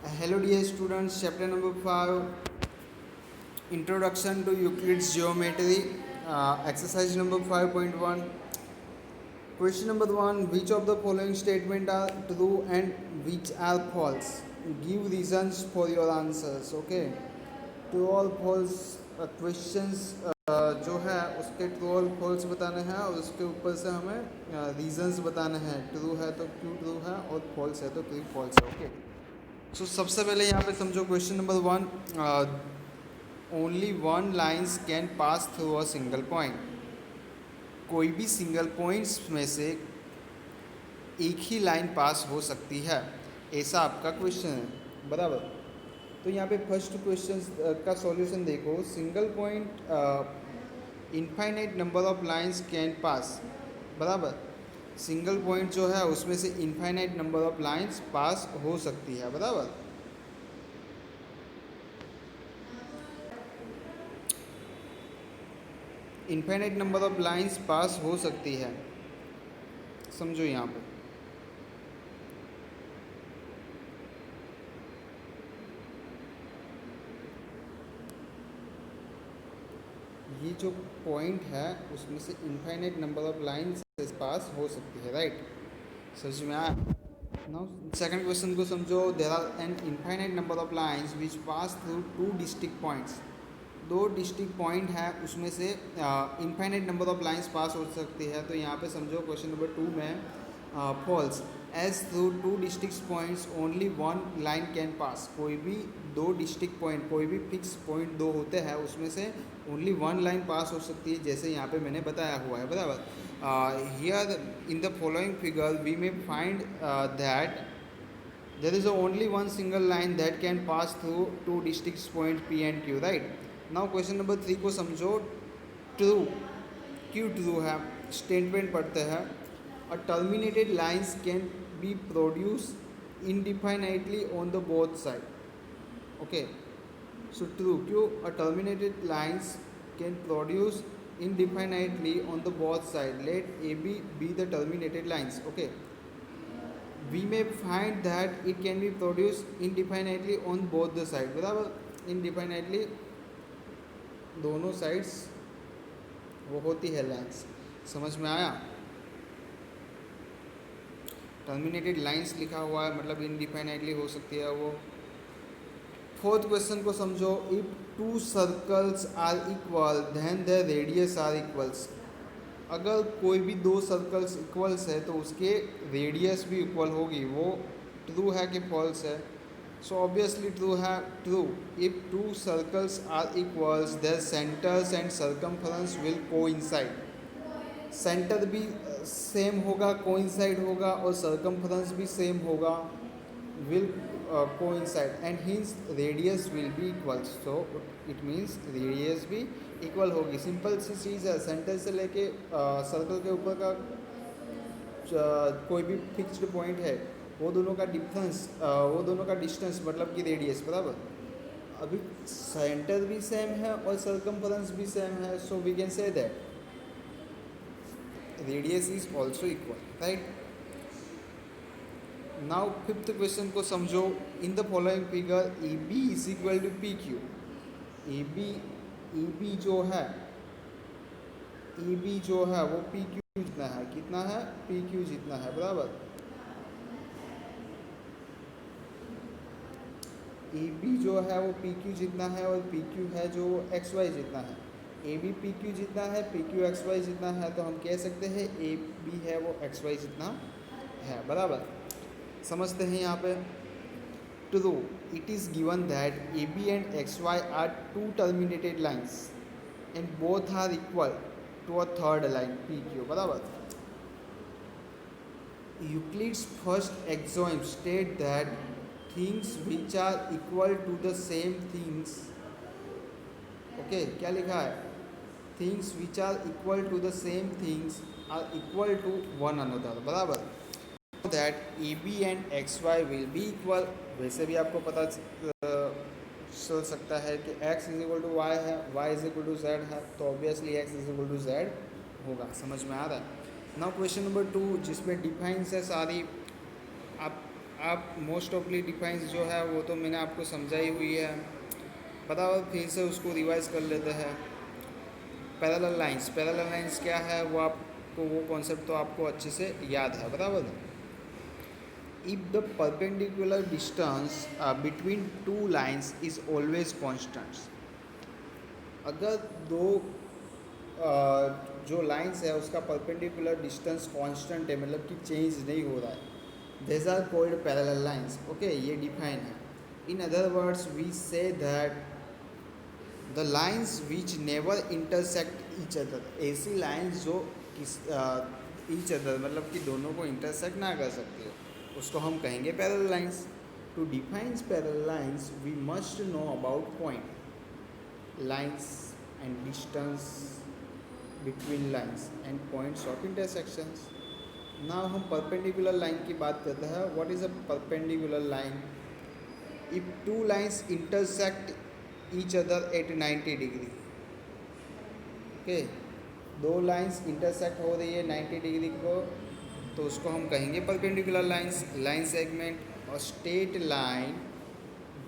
Hello dear students, chapter number 5, Introduction to Euclid's Geometry, exercise number 5.1. Question number 1, which of the following statement are true and which are false? Give reasons for your answers. Okay, true or false questions जो है उसके true और false बताने हैं और उसके ऊपर से हमें रीजंस बताने हैं। ट्रू है तो क्यों ट्रू है और फॉल्स है तो क्यों फॉल्स है। ओके, सो सबसे पहले यहाँ पे समझो question number 1, only one lines can pass through a single point. कोई भी सिंगल पॉइंट्स में से एक ही लाइन पास हो सकती है, ऐसा आपका क्वेश्चन है, बराबर। तो यहाँ पे फर्स्ट क्वेश्चन का सॉल्यूशन देखो। Single point infinite number of lines can pass, बराबर। सिंगल पॉइंट जो है उसमें से infinite number of lines pass हो सकती है, बराबर। Infinite number of lines pass हो सकती है, समझो यहाँ पे। ये जो पॉइंट है उसमें से infinite number of lines pass हो सकती है, राइट। समझ में आया। नाउ सेकंड क्वेश्चन को समझो। There are an infinite number of lines which pass through two distinct points. दो डिस्टिंक्ट पॉइंट है उसमें से infinite number of lines pass हो सकती है। तो यहाँ पे समझो क्वेश्चन नंबर 2 में falls. As through two distinct points only one line can pass. कोई भी दो डिस्टिंक्ट पॉइंट, कोई भी फिक्स पॉइंट दो होते हैं उसमें से ओनली वन लाइन पास हो सकती है, जैसे यहाँ पे मैंने बताया हुआ है, बराबर। Here in the following figure we may find that there is only one single line that can pass through two distinct points P and Q, right. Now question number 3 को समझो। ट्रू, क्यों ट्रू है, statement पढ़ते हैं। A terminated lines can be produce indefinitely on the both side. Okay, so true, क्यों a terminated lines can produce indefinitely on the both side, let A B the terminated lines. Okay, we may find that it can be produced indefinitely on both the side, बराबर। indefinitely दोनों sides वो होती है lines, समझ में आया। Terminated lines लिखा हुआ है मतलब इनडिफाइनाइटली हो सकती है वो। फोर्थ क्वेश्चन को समझो। If two circles are equal then the radius are equals. अगर कोई भी दो सर्कल्स इक्वल्स है तो उसके रेडियस भी इक्वल होगी। वो ट्रू है कि फॉल्स है। सो ऑब्वियसली ट्रू है। True, if two circles are equals their centres and circumference will coincide. Centre भी सेम होगा, कोइंसाइड होगा, और सर्कमफरेंस भी सेम होगा, will coincide, and hence radius will be equal. So it means radius भी equal होगी। Simple सी चीज़ है। सेंटर से लेके सर्कल के ऊपर का कोई भी फिक्स्ड पॉइंट है, वो दोनों का डिफरेंस, वो दोनों का डिस्टेंस मतलब कि रेडियस, बराबर। अभी सेंटर भी सेम है और सर्कमफरेंस भी सेम है, so we can say that radius is also equal, right. Now fifth question को समझो। In the following figure A B is equal to P Q. A B जो है, ए बी जो है वो पी क्यू जितना है। कितना है? पी क्यू जितना है, बराबर। ए बी जो है वो पी क्यू जितना है और पी क्यू है जो एक्स वाई जितना है। ए बी पी क्यू जितना है, पी क्यू एक्स वाई जितना है, तो हम कह सकते हैं ए बी है वो एक्स वाई जितना है, बराबर। समझते हैं यहाँ पे। True, it is given that A B and X Y are two terminated lines and both are equal to a third line P Q, बराबर। Euclid's first axiom state that things which are equal to the same things, okay, क्या लिखा है? Things which are equal to the same things are equal to one another, बराबर। That AB and XY will be equal। वैसे भी आपको पता चल सकता है कि x is equal to y है, y is equal to z है, तो obviously x is equal to z होगा। समझ में आ रहा है। नाउ क्वेश्चन नंबर 2 जिसमें डिफाइंस है सारी। आप आप मोस्ट ऑफली डिफाइंस जो है वो तो मैंने आपको समझाई हुई है, बराबर। फिर से उसको रिवाइज कर लेते हैं। पैरेलल लाइंस क्या है वो आपको, वो कॉन्सेप्ट तो आपको अच्छे से याद है, बराबर। If the perpendicular distance between two lines is always constant, अगर दो जो लाइंस है उसका परपेंडिकुलर डिस्टेंस कांस्टेंट है, मतलब कि चेंज नहीं हो रहा है, these are called parallel lines. Okay, ये डिफाइन है। In other words we say that the lines which never intersect each other, ऐसी लाइंस जो किस ईच अदर मतलब कि दोनों को इंटरसेक्ट ना कर सकती हो, उसको हम कहेंगे parallel lines. To define parallel lines we must know about point lines and distance between lines and points of intersections. Now हम परपेंडिकुलर लाइन की बात करते हैं। What is a perpendicular line? If two lines intersect each other at 90 degree, okay, दो lines intersect हो रही है 90 degree को, तो उसको हम कहेंगे परपेंडिकुलर लाइंस। लाइन सेगमेंट और straight line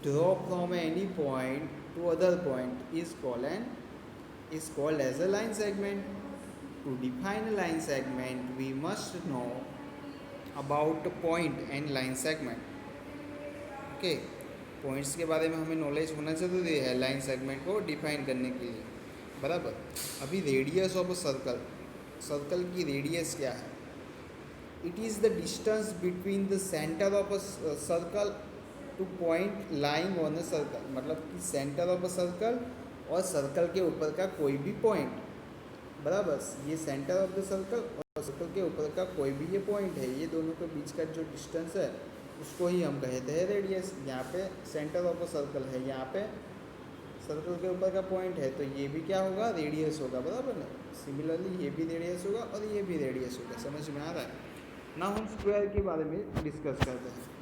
draw from any point two other point is called as a line segment. To define a line segment, we must know about the point and line segment. Okay, points के बारे में हमें knowledge होना ज़रूरी है line segment को define करने के लिए, बराबर। अभी radius of a circle, circle की रेडियस क्या है? It is the distance between the centre of a circle two point lying on a circle, मतलब कि सेंटर ऑफ अ सर्कल और सर्कल के ऊपर का कोई भी पॉइंट, बराबर। ये सेंटर ऑफ द सर्कल और सर्कल के ऊपर का कोई भी ये पॉइंट है, ये दोनों के बीच का जो डिस्टेंस है उसको ही हम कहते हैं रेडियस। यहाँ पे सेंटर ऑफ द सर्कल है, यहाँ पे सर्कल के ऊपर का पॉइंट है, तो ये भी क्या होगा? रेडियस होगा, बराबर ना। सिमिलरली ये भी रेडियस होगा और ये भी रेडियस होगा। समझ में आ रहा है ना? हम स्क्वायर के बारे में डिस्कस करते हैं।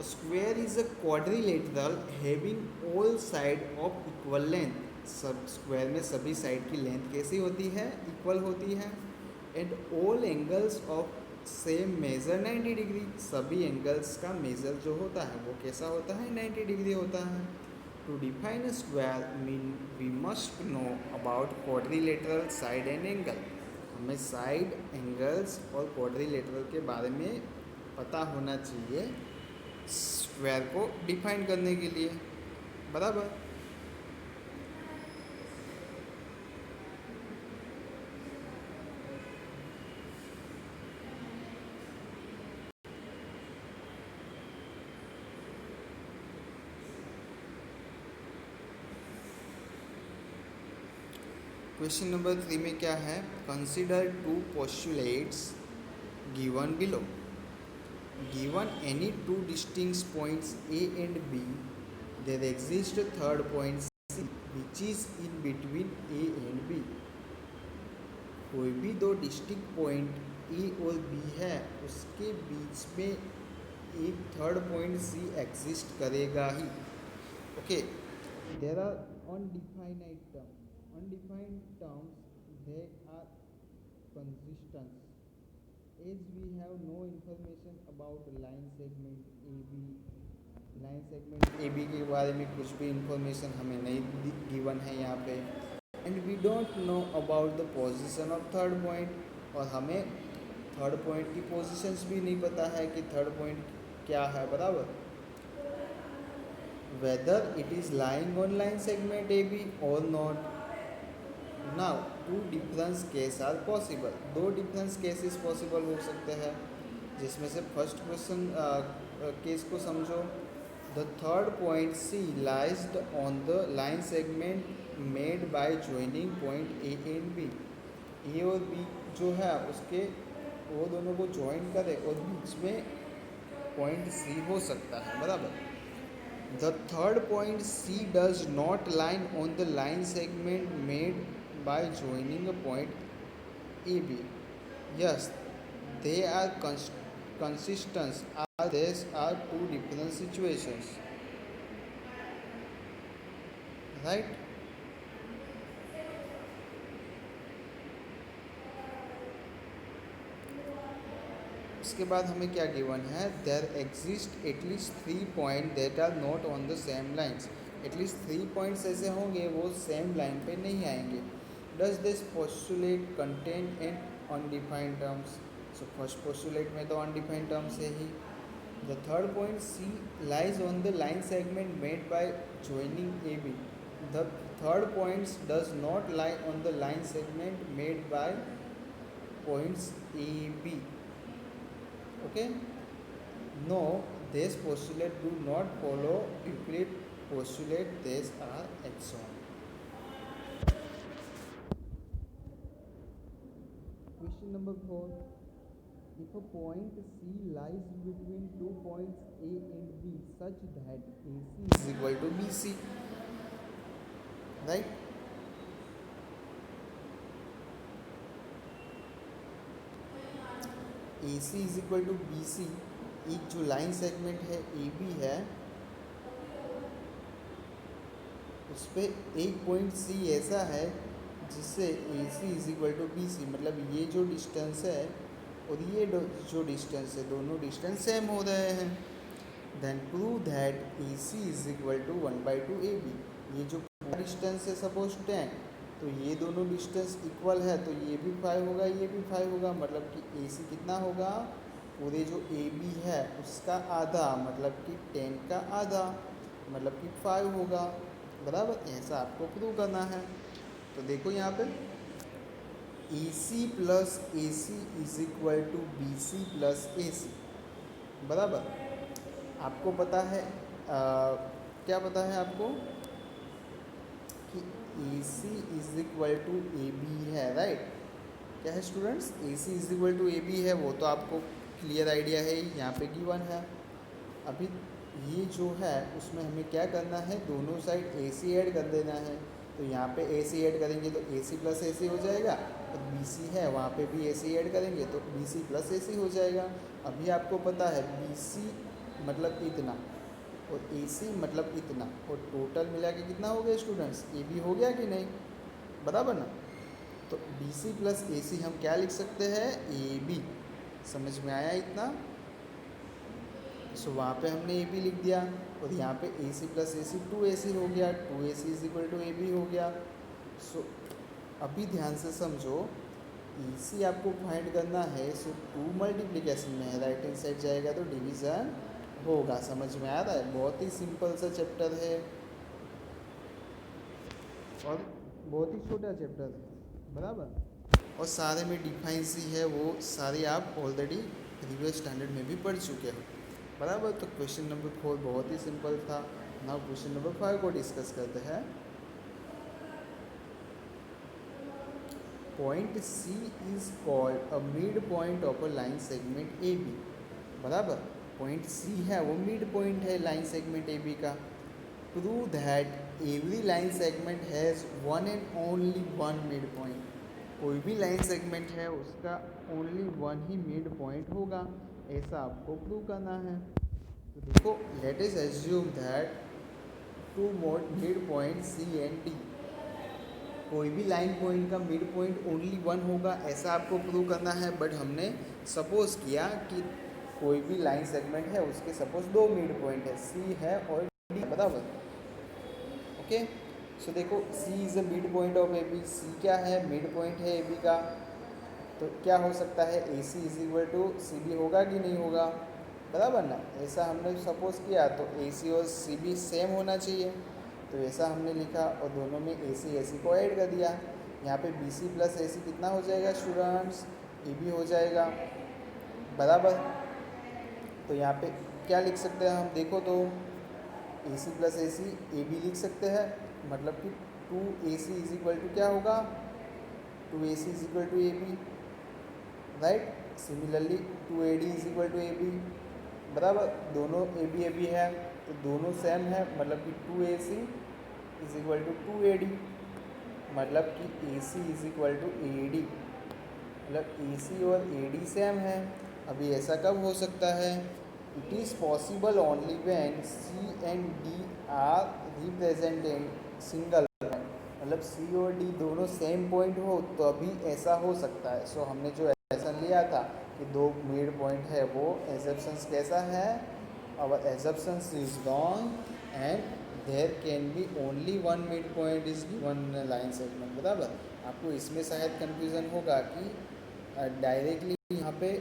Square is a quadrilateral having all side of equal length. सब स्क्वायर में सभी साइड की लेंथ कैसी होती है? इक्वल होती है। And all angles of same measure 90 degree, सभी एंगल्स का मेजर जो होता है वो कैसा होता है? 90 डिग्री होता है। To define a square mean we must know about quadrilateral side and angle, हमें साइड एंगल्स और क्वाड्रिलेटरल के बारे में पता होना चाहिए स्क्वायर को डिफाइन करने के लिए, बराबर। क्वेश्चन नंबर 3 में क्या है? Consider two postulates given below. Given any two distinct points A and B, there exist third point C which is in between A and B. कोई भी दो डिस्टिंक्ट पॉइंट ए और बी है, उसके बीच में एक थर्ड पॉइंट सी एग्जिस्ट करेगा ही। Okay, there are undefinite term, undefined terms, they are consistence. As we have no information about line segment AB, line segment A B के बारे में कुछ भी इंफॉर्मेशन हमें नहीं गिवन है यहाँ पे। And we don't know about the position of third point, और हमें थर्ड पॉइंट की पोजीशंस भी नहीं पता है कि थर्ड पॉइंट क्या है, बराबर। Whether it is lying on line segment A B और not. Now two difference case are possible, दो डिफरेंस केसेस पॉसिबल हो सकते हैं, जिसमें से फर्स्ट क्वेश्चन केस को समझो। The third point C lies on the line segment made by joining point A and B. A और बी जो है उसके, वो दोनों को ज्वाइन करे और बीच में पॉइंट सी हो सकता है, बराबर। The third point C does not line on the line segment made by joining a point AB. Yes, they are consistent, as these are two different situations, right? इसके बाद हमें क्या गिवन है, there exist at least 3 point that are not on the same lines. At least 3 points ऐसे होंगे वो same line पे नहीं आएंगे। Does this postulate contain an undefined terms. So first postulate में तो अनडिफाइंड टर्म्स है ही। The third point C lies on the line segment made by joining AB. The third point does not lie on the line segment made by points AB. Okay? No, these postulates do not follow Euclid postulate. These are axioms. Question number 4. If a point C lies between 2 points A and B such that AC is equal to BC, right? AC is equal to BC, एक जो line segment है AB है उस पर एक point C ऐसा है जिससे AC is equal to BC, मतलब ये जो डिस्टेंस है और ये जो डिस्टेंस है दोनों डिस्टेंस सेम हो रहे हैं। Then prove that AC is equal to 1/2 AB। ये जो डिस्टेंस है सपोज 10, तो ये दोनों डिस्टेंस इक्वल है तो ये भी 5 होगा ये भी 5 होगा, मतलब कि AC कितना होगा, पूरे जो AB है उसका आधा, मतलब कि 10 का आधा, मतलब कि 5 होगा। बराबर, ऐसा आपको प्रूव करना है। तो देखो यहाँ पे AC plus AC is equal to BC plus AC। बराबर, आपको पता है क्या पता है आपको कि AC is equal to AB है, राइट। क्या है students, AC is equal to AB है, वो तो आपको क्लियर आइडिया है, यहाँ पे गिवन है। अभी ये जो है उसमें हमें क्या करना है, दोनों साइड AC ऐड कर देना है। तो यहाँ पे AC ऐड करेंगे तो AC प्लस AC हो जाएगा, और BC है वहाँ पे भी AC ऐड करेंगे तो BC प्लस AC हो जाएगा। अभी आपको पता है BC मतलब इतना और AC मतलब इतना, और टोटल मिला के कितना हो गया स्टूडेंट्स, AB हो गया कि नहीं, बराबर ना। तो BC प्लस AC हम क्या लिख सकते हैं, AB। समझ में आया इतना। सो वहाँ पे हमने AB लिख दिया, और यहाँ पे AC प्लस AC 2AC हो गया, 2AC is equal to AB हो गया। सो अभी ध्यान से समझो, AC आपको फाइंड करना है, सो 2 मल्टीप्लिकेशन में है, राइट हैंड साइड जाएगा तो डिवीज़न होगा। समझ में आ रहा है, बहुत ही सिंपल सा चैप्टर है और बहुत ही छोटा चैप्टर है, बराबर। और सारे में डिफाइन सी है, वो सारे आप ऑलरेडी प्रीवियस स्टैंडर्ड में भी पढ़ चुके हो, बराबर। तो क्वेश्चन नंबर 4 बहुत ही सिंपल था। नाउ क्वेश्चन नंबर 5 को डिस्कस करते हैं। Point C is called a mid point of a line segment AB। बराबर, पॉइंट C है वो मिड पॉइंट है लाइन सेगमेंट AB का। Prove that every line segment has one and only one mid point. कोई भी line segment है उसका only one ही mid point होगा, ऐसा आपको प्रूव करना है। तो देखो, late us assume that two mid point C and D। कोई भी लाइन पॉइंट का मिड पॉइंट ओनली वन होगा, ऐसा आपको प्रूव करना है। बट हमने सपोज किया कि कोई भी लाइन सेगमेंट है उसके सपोज 2 मिड पॉइंट है, C है और D, बराबर। ओके, सो देखो C is a mid point of AB। C क्या है, मिड पॉइंट है AB का। तो क्या हो सकता है, AC is equal to CB होगा कि नहीं होगा, बराबर ना। ऐसा हमने सपोज किया, तो AC और CB सेम होना चाहिए, तो ऐसा हमने लिखा और दोनों में AC को ऐड कर दिया। यहाँ पे BC प्लस AC कितना हो जाएगा स्टूडेंट्स, AB हो जाएगा, बराबर। तो यहाँ पे क्या लिख सकते हैं हम, देखो तो AC प्लस AC AB लिख सकते हैं, मतलब कि 2AC इज इक्वल टू क्या होगा, 2AC is equal to AB, right. Similarly 2AD is equal to AB, बराबर। दोनों AB है तो दोनों सेम है, मतलब कि 2AC is equal to 2AD, मतलब कि AC is equal to AD, मतलब AC और AD सेम है। अभी ऐसा कब हो सकता है, it is possible only when C and D are represented single, मतलब C और D दोनों सेम पॉइंट हो तो अभी ऐसा हो सकता है। सो हमने जो ऐसा लिया था कि दो मिड पॉइंट है वो एजप्शंस कैसा है, our assumptions is wrong and there can be only one mid point is given line segment. बराबर, आपको इसमें शायद कन्फ्यूज़न होगा कि डायरेक्टली यहाँ पे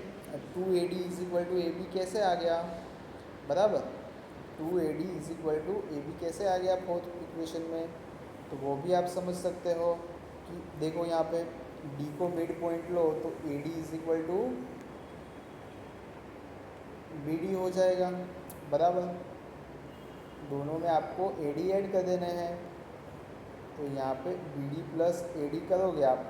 2AD is equal to AB कैसे आ गया। बराबर, 2AD is equal to AB कैसे आ गया फोर्थ इक्वेशन में, तो वो भी आप समझ सकते हो कि देखो यहाँ पे D को मिड पॉइंट लो तो AD is equal to BD हो जाएगा। बराबर, दोनों में आपको AD ऐड कर देने हैं, तो यहाँ पे BD प्लस AD करोगे आप,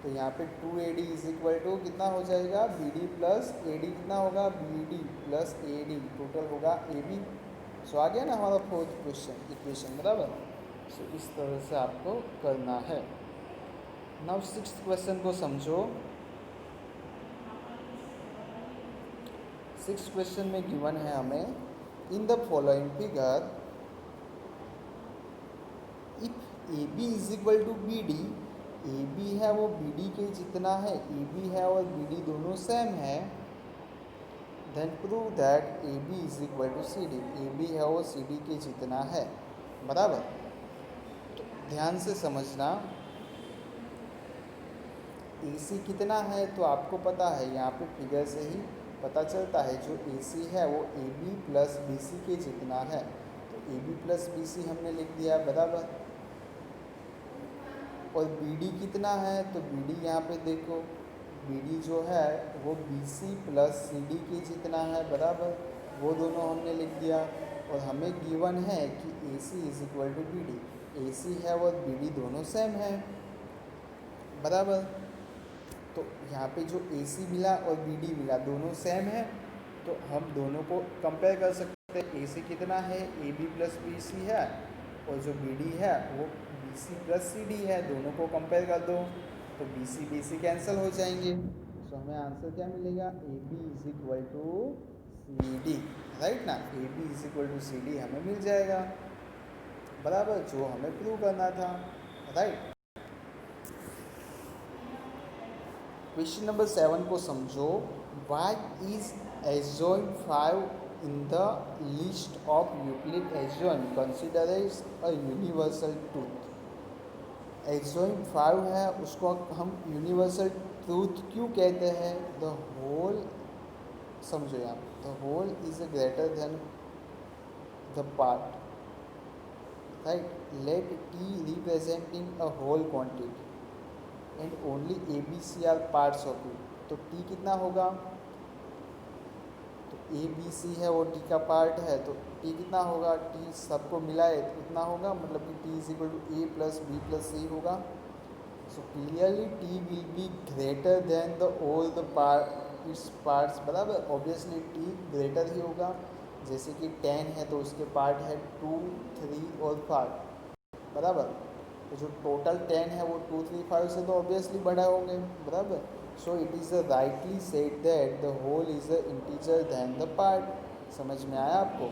तो यहाँ पे 2AD इज इक्वल टू कितना हो जाएगा, BD प्लस AD कितना होगा, BD प्लस AD टोटल होगा AB। सो आ गया ना हमारा फोर्थ क्वेश्चन इक्वेशन। बराबर, सो इस तरह से आपको करना है। नाउ सिक्स्थ क्वेश्चन को समझो। सिक्स्थ क्वेश्चन में गिवन है हमें in the following figure if AB is equal to BD, AB है वो BD के जितना है, AB है और BD दोनों सेम है, then prove that AB is equal to CD, AB है वो CD के जितना है। बराबर, तो ध्यान से समझना, AC कितना है तो आपको पता है, यहाँ पे फिगर से ही पता चलता है, जो AC है वो AB प्लस BC के जितना है, तो AB प्लस BC हमने लिख दिया। बराबर, और BD कितना है तो BD यहाँ पे देखो, BD जो है वो BC प्लस CD के जितना है। बराबर, वो दोनों हमने लिख दिया, और हमें गिवन है कि AC is equal to BD, AC है और BD दोनों सेम है। बराबर, तो यहाँ पे जो AC मिला और BD मिला दोनों सेम है, तो हम दोनों को कंपेयर कर सकते हैं। AC कितना है, AB प्लस BC है, और जो BD है वो BC प्लस CD है, दोनों को कंपेयर कर दो तो BC BC कैंसिल हो जाएंगे। तो हमें आंसर क्या मिलेगा, AB is equal to CD, right ना, AB is equal to CD हमें मिल जाएगा। बराबर, जो हमें प्रूव करना था। राइट, क्वेश्चन नंबर 7 को समझो। Why is adjoint 5 in the list of Euclid adjoint consider as a universal truth. Adjoint 5 है, उसको हम यूनिवर्सल ट्रूथ क्यों कहते हैं, द होल, समझो यहाँ, the whole is greater than the part, right, let T representing a whole quantity and only ABC are parts of it, तो T कितना होगा, तो ABC है वो T का पार्ट है, तो T कितना होगा, T सबको मिलाए तो कितना होगा, मतलब कि T is equal to A plus B plus C होगा। So clearly T will be greater than the all the part its parts. बराबर, ऑब्वियसली T ग्रेटर ही होगा, जैसे कि 10 है तो उसके पार्ट है 2, 3 और 5। बराबर, तो जो टोटल 10 है वो 2, 3, 5 से तो ऑब्वियसली बड़ा होंगे। बराबर, so it is rightly said that the whole is a integer than the part. समझ में आया आपको।